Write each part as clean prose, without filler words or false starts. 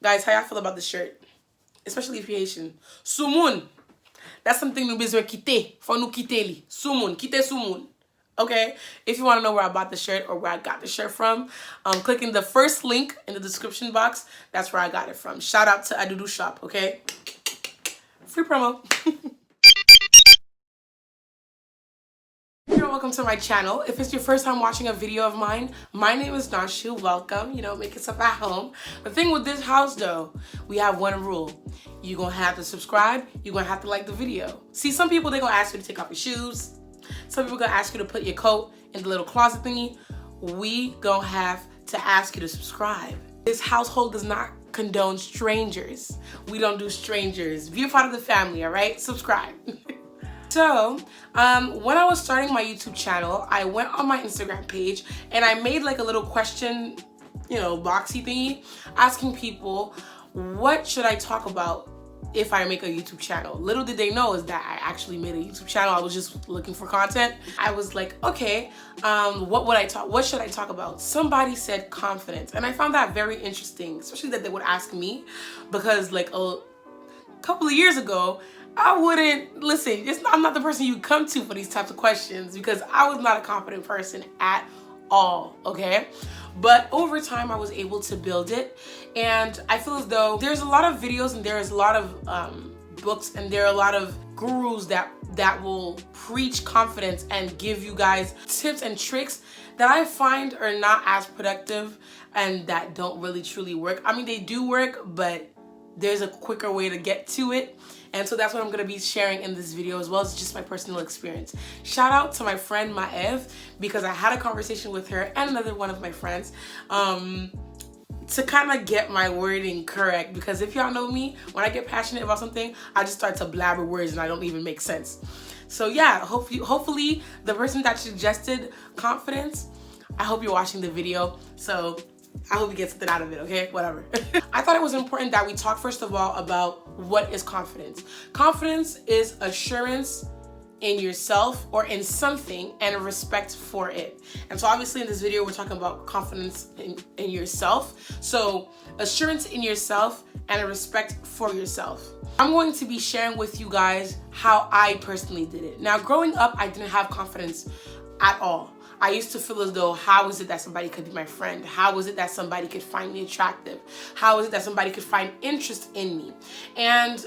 Guys, how y'all feel about the shirt? Especially if you're Haitian. Soumoun. That's something nous besoin quitter. Faut nous quitter li. Soumoun. Quitter Soumoun. Okay? If you want to know where I bought the shirt or where I got the shirt from, clicking the first link in the description box. That's where I got it from. Shout out to Adudu Shop, okay? Free promo. Welcome to my channel. If it's your first time watching a video of mine, my name is Nachou. Welcome. You know, make yourself at home. The thing with this house though, we have one rule. You're gonna have to subscribe. You're gonna have to like the video. See, some people, they're gonna ask you to take off your shoes. Some people gonna ask you to put your coat in the little closet thingy. We gonna have to ask you to subscribe. This household does not condone strangers. We don't do strangers. Be a part of the family, all right? Subscribe. So, when I was starting my YouTube channel, I went on my Instagram page and I made like a little question, you know, boxy thingy, asking people, what should I talk about if I make a YouTube channel? Little did they know is that I actually made a YouTube channel. I was just looking for content. I was like, okay, what should I talk about? Somebody said confidence, and I found that very interesting, especially that they would ask me, because like a couple of years ago, I wouldn't, listen, I'm not the person you come to for these types of questions because I was not a confident person at all, okay? But over time, I was able to build it, and I feel as though there's a lot of videos and there's a lot of books and there are a lot of gurus that will preach confidence and give you guys tips and tricks that I find are not as productive and that don't really truly work. I mean, they do work, but there's a quicker way to get to it. And so that's what I'm going to be sharing in this video, as well as just my personal experience. Shout out to my friend Maev, because I had a conversation with her and another one of my friends to kind of get my wording correct. Because if y'all know me, when I get passionate about something, I just start to blabber words and I don't even make sense. So yeah, hopefully the person that suggested confidence, I hope you're watching the video. So I hope you get something out of it, okay? Whatever. I thought it was important that we talk first of all about what is confidence. Confidence is assurance in yourself or in something and a respect for it. And so obviously in this video, we're talking about confidence in yourself. So assurance in yourself and a respect for yourself. I'm going to be sharing with you guys how I personally did it. Now, growing up, I didn't have confidence at all. I used to feel as though, how is it that somebody could be my friend? How is it that somebody could find me attractive? How is it that somebody could find interest in me? And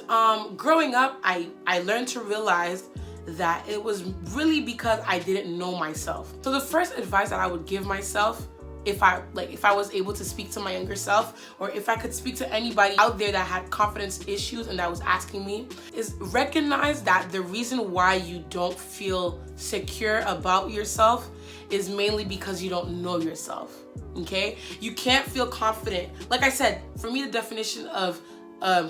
growing up, I learned to realize that it was really because I didn't know myself. So the first advice that I would give myself, if I was able to speak to my younger self, or if I could speak to anybody out there that had confidence issues and that was asking me, is recognize that the reason why you don't feel secure about yourself is mainly because you don't know yourself, okay? You can't feel confident. Like I said, for me, the definition of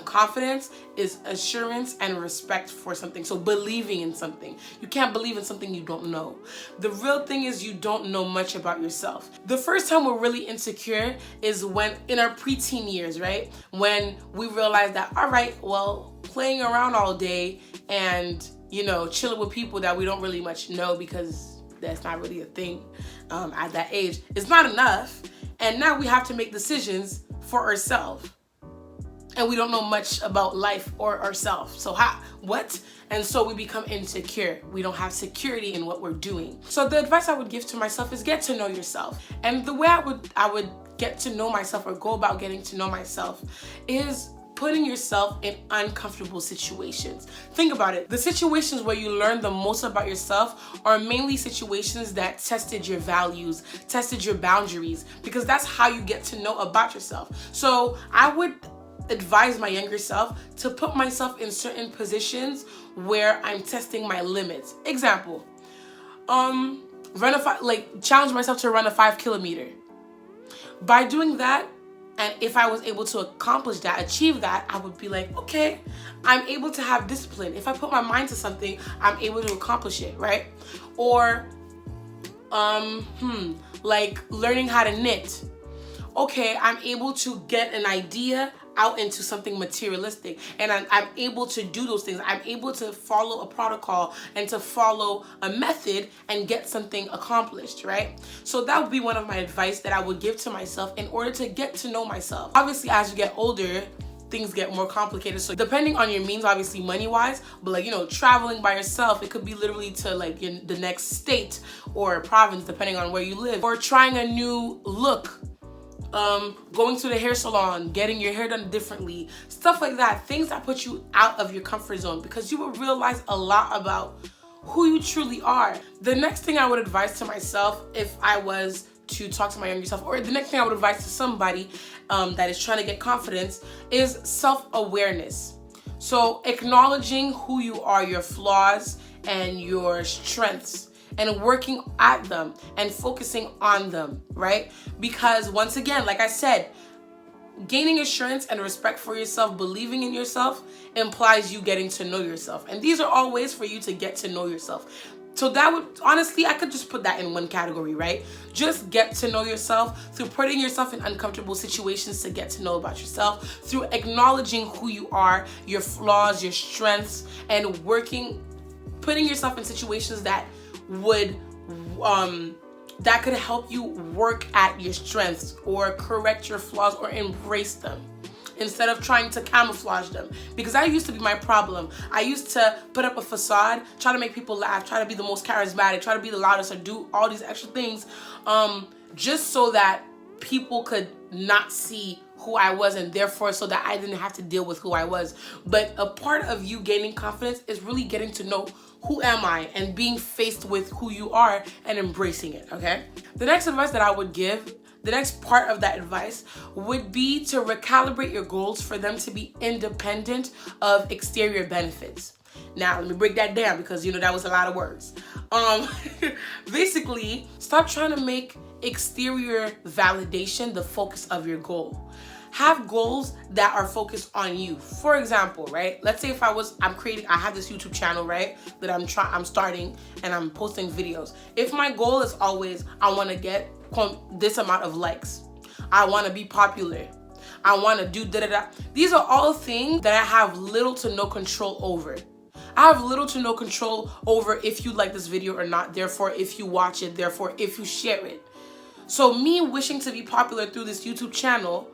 confidence is assurance and respect for something. So believing in something. You can't believe in something you don't know. The real thing is you don't know much about yourself. The first time we're really insecure is when in our preteen years, right? When we realize that, all right, well, playing around all day and, you know, chilling with people that we don't really much know because that's not really a thing at that age, it's not enough. And now we have to make decisions for ourselves. And we don't know much about life or ourselves. So what? And so we become insecure. We don't have security in what we're doing. So the advice I would give to myself is get to know yourself. And the way I would get to know myself or go about getting to know myself is putting yourself in uncomfortable situations. Think about it. The situations where you learn the most about yourself are mainly situations that tested your values, tested your boundaries, because that's how you get to know about yourself. So I would advise my younger self to put myself in certain positions where I'm testing my limits. Example, challenge myself to run a 5 kilometer. By doing that, and if I was able to accomplish that, achieve that, I would be like, okay, I'm able to have discipline. If I put my mind to something, I'm able to accomplish it, right? Or, like learning how to knit. Okay, I'm able to get an idea out into something materialistic, and I'm able to do those things. I'm able to follow a protocol and to follow a method and get something accomplished, right? So that would be one of my advice that I would give to myself in order to get to know myself. Obviously, as you get older, things get more complicated. So depending on your means, obviously money-wise, but like, you know, traveling by yourself, it could be literally to like the next state or province, depending on where you live, or trying a new look, going to the hair salon, getting your hair done differently, stuff like that. Things that put you out of your comfort zone, because you will realize a lot about who you truly are. The next thing I would advise to myself if I was to talk to my younger self, or the next thing I would advise to somebody that is trying to get confidence, is self-awareness. So acknowledging who you are, your flaws and your strengths, and working at them and focusing on them, right? Because once again, like I said, gaining assurance and respect for yourself, believing in yourself, implies you getting to know yourself. And these are all ways for you to get to know yourself. So that would, honestly, I could just put that in one category, right? Just get to know yourself through putting yourself in uncomfortable situations to get to know about yourself, through acknowledging who you are, your flaws, your strengths, and putting yourself in situations that would, that could help you work at your strengths or correct your flaws or embrace them, instead of trying to camouflage them. Because that used to be my problem. I used to put up a facade, try to make people laugh, try to be the most charismatic, try to be the loudest, or do all these extra things, just so that people could not see who I was, and therefore so that I didn't have to deal with who I was. But a part of you gaining confidence is really getting to know who am I, and being faced with who you are and embracing it, okay? The next advice that I would give, the next part of that advice, would be to recalibrate your goals for them to be independent of exterior benefits. Now, let me break that down, because you know that was a lot of words. Basically, stop trying to make exterior validation the focus of your goal. Have goals that are focused on you. For example, right? Let's say if I have this YouTube channel, right? That I'm starting, and I'm posting videos. If my goal is always, I want to get this amount of likes, I want to be popular, I want to do da-da-da. These are all things that I have little to no control over. I have little to no control over if you like this video or not, therefore if you watch it, therefore if you share it. So me wishing to be popular through this YouTube channel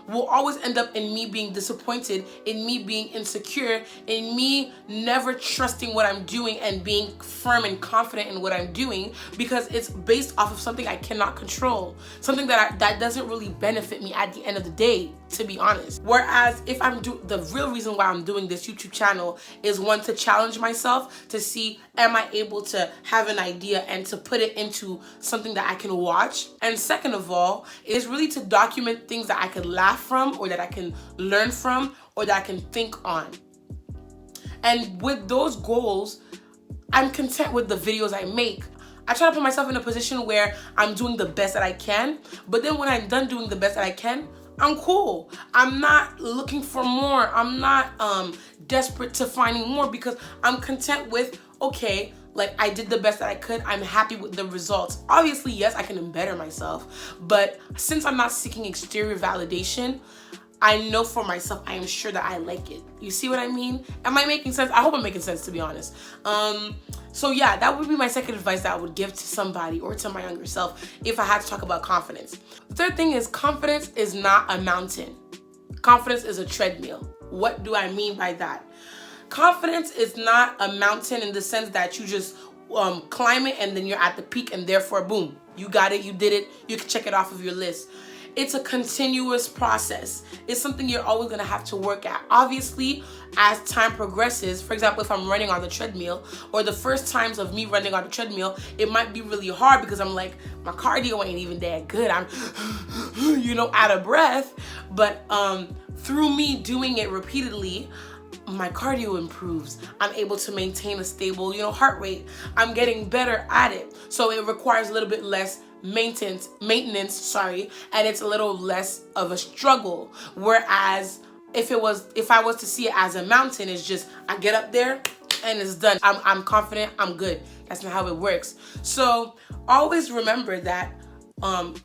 will always end up in me being disappointed, in me being insecure, in me never trusting what I'm doing and being firm and confident in what I'm doing, because it's based off of something I cannot control, something that doesn't really benefit me at the end of the day, to be honest. Whereas if the real reason why I'm doing this YouTube channel is, one, to challenge myself to see, am I able to have an idea and to put it into something that I can watch? And second of all, is really to document things that I can laugh from, or that I can learn from, or that I can think on. And with those goals, I'm content with the videos I make. I try to put myself in a position where I'm doing the best that I can, but then when I'm done doing the best that I can, I'm cool. I'm not looking for more. I'm not desperate to finding more, because I'm content with, okay, like I did the best that I could. I'm happy with the results. Obviously, yes, I can better myself, but since I'm not seeking exterior validation, I know for myself, I am sure that I like it. You see what I mean? Am I making sense? I hope I'm making sense, to be honest. So yeah, that would be my second advice that I would give to somebody, or to my younger self, if I had to talk about confidence. The third thing is, confidence is not a mountain. Confidence is a treadmill. What do I mean by that? Confidence is not a mountain in the sense that you just climb it and then you're at the peak, and therefore, boom, you got it, you did it, you can check it off of your list. It's a continuous process. It's something you're always gonna have to work at. Obviously, as time progresses, for example, if I'm running on the treadmill, or the first times of me running on the treadmill, it might be really hard because I'm like, my cardio ain't even that good. I'm, you know, out of breath. But through me doing it repeatedly, my cardio improves. I'm able to maintain a stable, you know, heart rate. I'm getting better at it. So it requires a little bit less maintenance, and it's a little less of a struggle. Whereas if I was to see it as a mountain, it's just, I get up there and it's done. I'm confident, I'm good. That's not how it works. So always remember that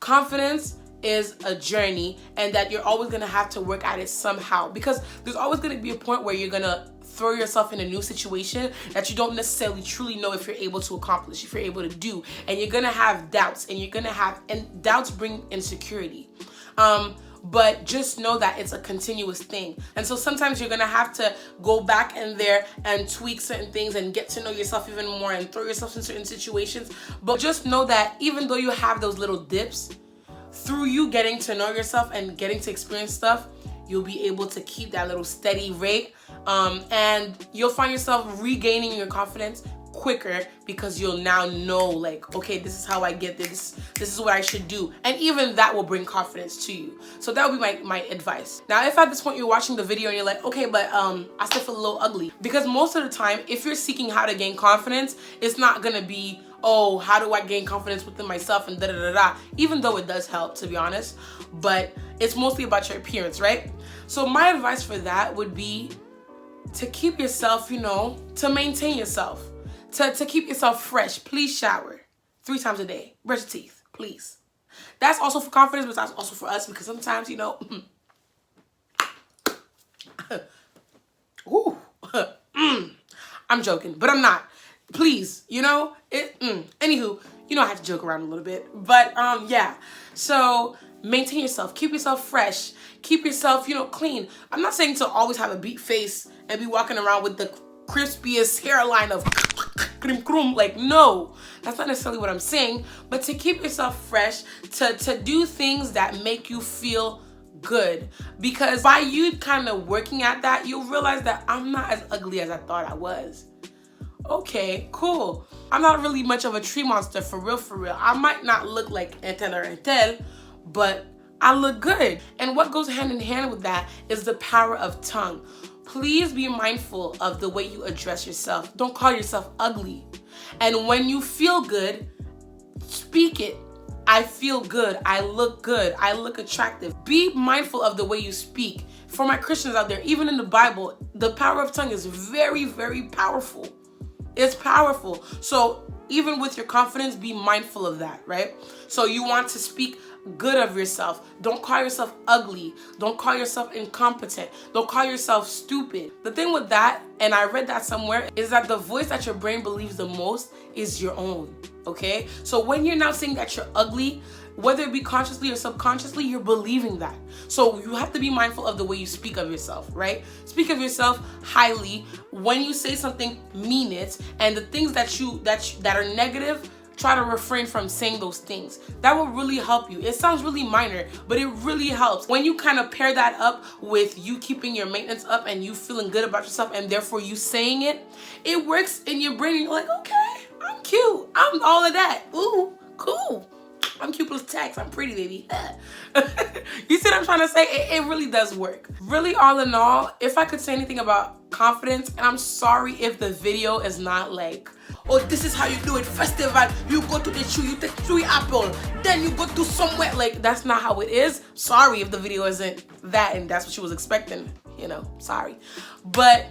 confidence is a journey, and that you're always gonna have to work at it somehow, because there's always gonna be a point where you're gonna throw yourself in a new situation that you don't necessarily truly know if you're able to accomplish, if you're able to do, and you're gonna have doubts, and doubts bring insecurity. But just know that it's a continuous thing. And so sometimes you're gonna have to go back in there and tweak certain things and get to know yourself even more and throw yourself in certain situations. But just know that even though you have those little dips, through you getting to know yourself and getting to experience stuff, you'll be able to keep that little steady rate. And you'll find yourself regaining your confidence quicker, because you'll now know, like, okay, this is how I get this is what I should do, and even that will bring confidence to you. So that would be my advice. Now, if at this point you're watching the video and you're like, okay, but I still feel a little ugly, because most of the time, if you're seeking how to gain confidence, it's not gonna be, oh, how do I gain confidence within myself and da-da-da-da, even though it does help, to be honest, but it's mostly about your appearance, right? So my advice for that would be to keep yourself, you know, to maintain yourself, to keep yourself fresh. Please shower 3 times a day. Brush your teeth, please. That's also for confidence, but that's also for us, because sometimes, you know, ooh, I'm joking, but I'm not. Please, you know, anywho, you know, I have to joke around a little bit, but yeah. So maintain yourself, keep yourself fresh, keep yourself, you know, clean. I'm not saying to always have a beat face and be walking around with the crispiest hairline of like, no, that's not necessarily what I'm saying, but to keep yourself fresh, to do things that make you feel good, because by you kind of working at that, you'll realize that I'm not as ugly as I thought I was. Okay, cool. I'm not really much of a tree monster, for real. I might not look like Entel, but I look good. And what goes hand in hand with that is the power of tongue. Please be mindful of the way you address yourself. Don't call yourself ugly. And when you feel good, speak it. I feel good. I look good. I look attractive. Be mindful of the way you speak. For my Christians out there, even in the Bible, the power of tongue is very, very powerful. It's powerful. So even with your confidence, be mindful of that, right? So you want to speak good of yourself. Don't call yourself ugly. Don't call yourself incompetent. Don't call yourself stupid. The thing with that, and I read that somewhere, is that the voice that your brain believes the most is your own, okay? So when you're now saying that you're ugly, whether it be consciously or subconsciously, you're believing that. So you have to be mindful of the way you speak of yourself, right? Speak of yourself highly. When you say something, mean it. And the things that are negative, try to refrain from saying those things. That will really help you. It sounds really minor, but it really helps. When you kind of pair that up with you keeping your maintenance up and you feeling good about yourself, and therefore you saying it, it works in your brain. You're like, okay, I'm cute. I'm all of that. Ooh, cool. I'm cute plus tax. I'm pretty, baby. You see what I'm trying to say? It really does work. Really, all in all, if I could say anything about confidence, and I'm sorry if the video is not like, oh, this is how you do it. Festival, you go to the tree, you take 3 apples, then you go to somewhere. Like, that's not how it is. Sorry if the video isn't that and that's what she was expecting. You know, sorry. But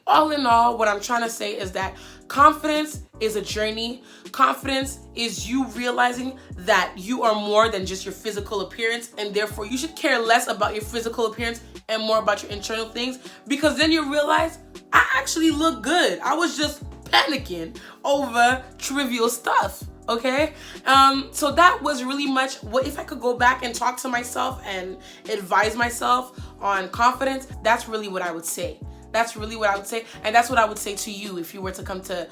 all in all, what I'm trying to say is that confidence is a journey. Confidence is you realizing that you are more than just your physical appearance, and therefore you should care less about your physical appearance and more about your internal things, because then you realize, I actually look good. I was just panicking over trivial stuff, okay? So that was really much what, if I could go back and talk to myself and advise myself on confidence, that's really what I would say. That's really what I would say, and that's what I would say to you if you were to come to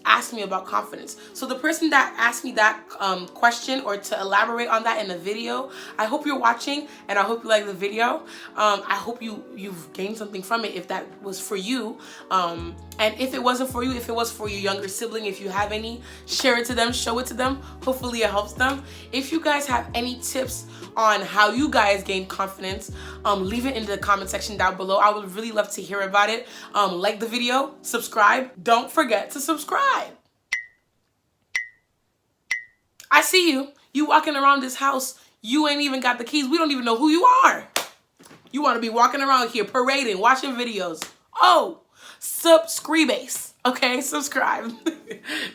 ask me about confidence. So the person that asked me that question, or to elaborate on that in the video, I hope you're watching and I hope you like the video. I hope you've gained something from it if that was for you. And if it wasn't for you, if it was for your younger sibling, if you have any, share it to them, show it to them. Hopefully it helps them. If you guys have any tips on how you guys gain confidence, leave it in the comment section down below. I would really love to hear about it. Like the video, subscribe. Don't forget to subscribe. I see you. You walking around this house, you ain't even got the keys. We don't even know who you are. You want to be walking around here parading, watching videos. Oh, subscribe. Okay, subscribe.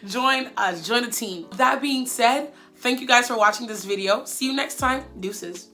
Join us, join the team. That being said, Thank you guys for watching this video. See you next time. Deuces.